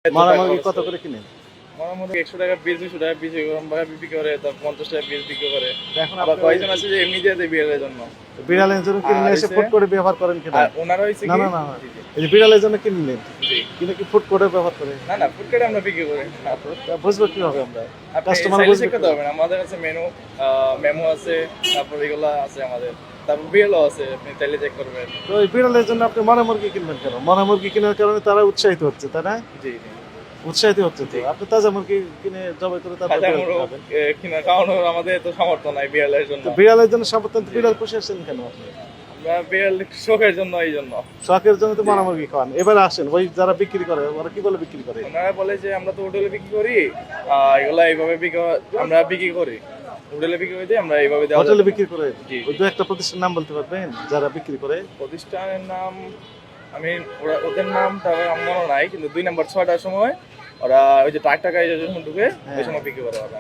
মারামারি কত করে কিনেন? মোটামুটি 100 টাকা পিস 200 টাকা পিস এরকম ভাবে বিক্রি করে, তারপর 50 টাকা পিস বিক্রি করে। এখন আবার আপনি কয়েকজন আছে যে এমনি দিয়ে দেয় বিড়ালের জন্য। বিড়ালের জন্য কিনলে এসে ফুড করে ব্যবহার করেন কিনা? আর ওনারা হইছে না কি না না, এই যে বিড়ালের জন্য কিনলেন, জি। কিনে কি ফুড করে ব্যবহার করে? না না, ফুড কার্টে আমরা বিক্রি করি। তা বুঝবো কিভাবে আমরা? আপনি কাস্টমার চাইলে বুঝবে চেক করতে পারবেন। আমাদের কাছে মেমো আছে, তারপর এগুলা আছে আমাদের। তারপর বিড়ালও আছে, আপনি চাইলে চেক করবেন। তো এই বিড়ালের জন্য আপনি মরা মুরগি কিনবেন কেন? মরা মুরগি কেনার কারণে তারা উৎসাহিত হচ্ছে, তাই না? জি জি। উৎসাহিত হচ্ছে তো। আপনি তাজা মুরগি কিনে জবাই করে তারপর তাজা বিড়ালকে মুরগ খাবেন। কিনা খাওয়ানোর আমাদের তো সামর্থ্য নাই বিড়ালের জন্য। তো বিড়ালের জন্য সাবধান, বিড়াল পুষে আসছেন কেন আপনি? আমরা বিড়াল শখের জন্য এই জন্য। শখের জন্য তো মরা মুরগি খাওয়ান। এবার আসেন, ওই যারা বিক্রি করে ওরা কি বলে বিক্রি করে? ওনারা বলে যে আমরা তো হোটেলে বিক্রি করি, এগুলা এইভাবে আমরা বিক্রি করি। হোটেলে বিক্রি করে দিই, আমরা এইভাবে দেওয়া হোটেলে বিক্রি করে? জি। ওই দু একটা প্রতিষ্ঠানের নাম বলতে পারবেন যারা বিক্রি করে? প্রতিষ্ঠানের নাম আমি ওদের নামটা আমার মনে নাই, কিন্তু 2 নাম্বার 6টার সময় ওরা ওই যে ট্রাক টাকা যখন ঢুকে ওই সময় বিক্রি করে ওরা।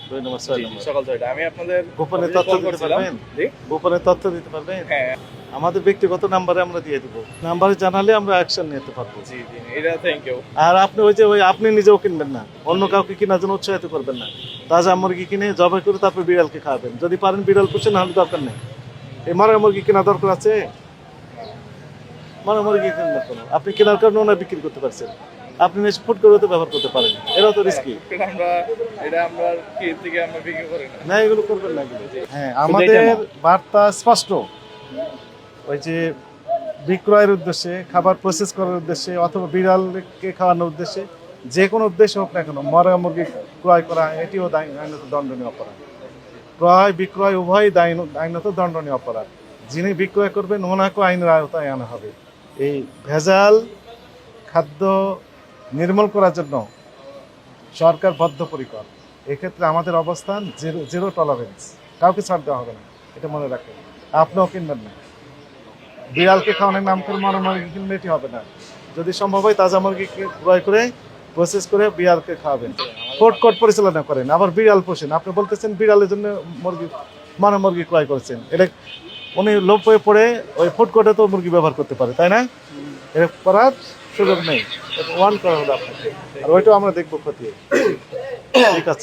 2 নম্বর 6 জি, নম্বর। সকাল 6টা। আমি আপনাদের গোপনে অফিসে তথ্য কল দিতে করছিলাম। পারবেন? জি গোপনে তথ্য দিতে পারবেন? হ্যাঁ আমাদের ব্যক্তিগত নাম্বারে আমরা দিয়ে দিব। নাম্বারে জানালে আমরা অ্যাকশন নিতে পারবো। জি জি, এটা থ্যাংক ইউ। আর আপনি ওই আপনি নিজেও কিনবেন না, অন্য কাউকে কেনার জন্য উৎসাহিত করবেন না। তাজা মুরগি কিনে জবাই করে তারপর বিড়ালকে খাওয়াবেন। যদি পারেন বিড়াল পুষে, না হলে দরকার নেই। এই মরা মুরগি কেনা দরকার আছে? মরা মুরগি কিনবেন কেন? আপনি কেনার কারণে ওনার বিক্রি করতে পারছেন। আপনি নিজে ফুড করে তো ব্যবহার করতে পারেন। এরা তো রিস্কি। আমরা কি থেকে আমরা বিক্রি করি না। না, এগুলো করবেন না এগুলো। হ্যাঁ, আমাদের বার্তা স্পষ্ট। ওই যে বিক্রয়ের উদ্দেশ্যে, খাবার প্রসেস করার উদ্দেশ্যে, অথবা বিড়ালকে খাওয়ানোর উদ্দেশ্যে, যে কোনো উদ্দেশ্যে হোক না কেন, মরা মুরগি ক্রয় করা এটিও আইনত দণ্ডনীয় অপরাধ। ক্রয় বিক্রয় উভয়ই আইনত দণ্ডনীয় অপরাধ। যিনি বিক্রয় করবেন ওনাকেও আইনের আওতায় আনা হবে। এই ভেজাল খাদ্য নির্মূল করার জন্য সরকার বদ্ধপরিকর। এক্ষেত্রে আমাদের অবস্থান জিরো টলারেন্স। কাউকে ছাড় দেওয়া হবে না, এটা মনে রাখবেন। আপনিও কিনবেন না। বিড়ালকে খাওয়ানোর নাম করে মরা মুরগি কিনলে এটি হবে না। যদি সম্ভব হয় তাজা মুরগি ক্রয় করে প্রসেস করে বিড়ালকে খাওয়াবেন। ফুড কোর্ট পরিচালনা করেন, আবার বিড়াল পোষেন। আপনি বলতেছেন বিড়ালের জন্য মরা মুরগি ক্রয় করেছেন। এটা উনি লোভ হয়ে পড়ে ওই ফুড কোর্টে তো মুরগি ব্যবহার করতে পারে, তাই না? এটা করার সুযোগ নেই। ওয়ান করা হলো আপনাকে, আর ওইটাও আমরা দেখবো খতিয়ে। ঠিক আছে।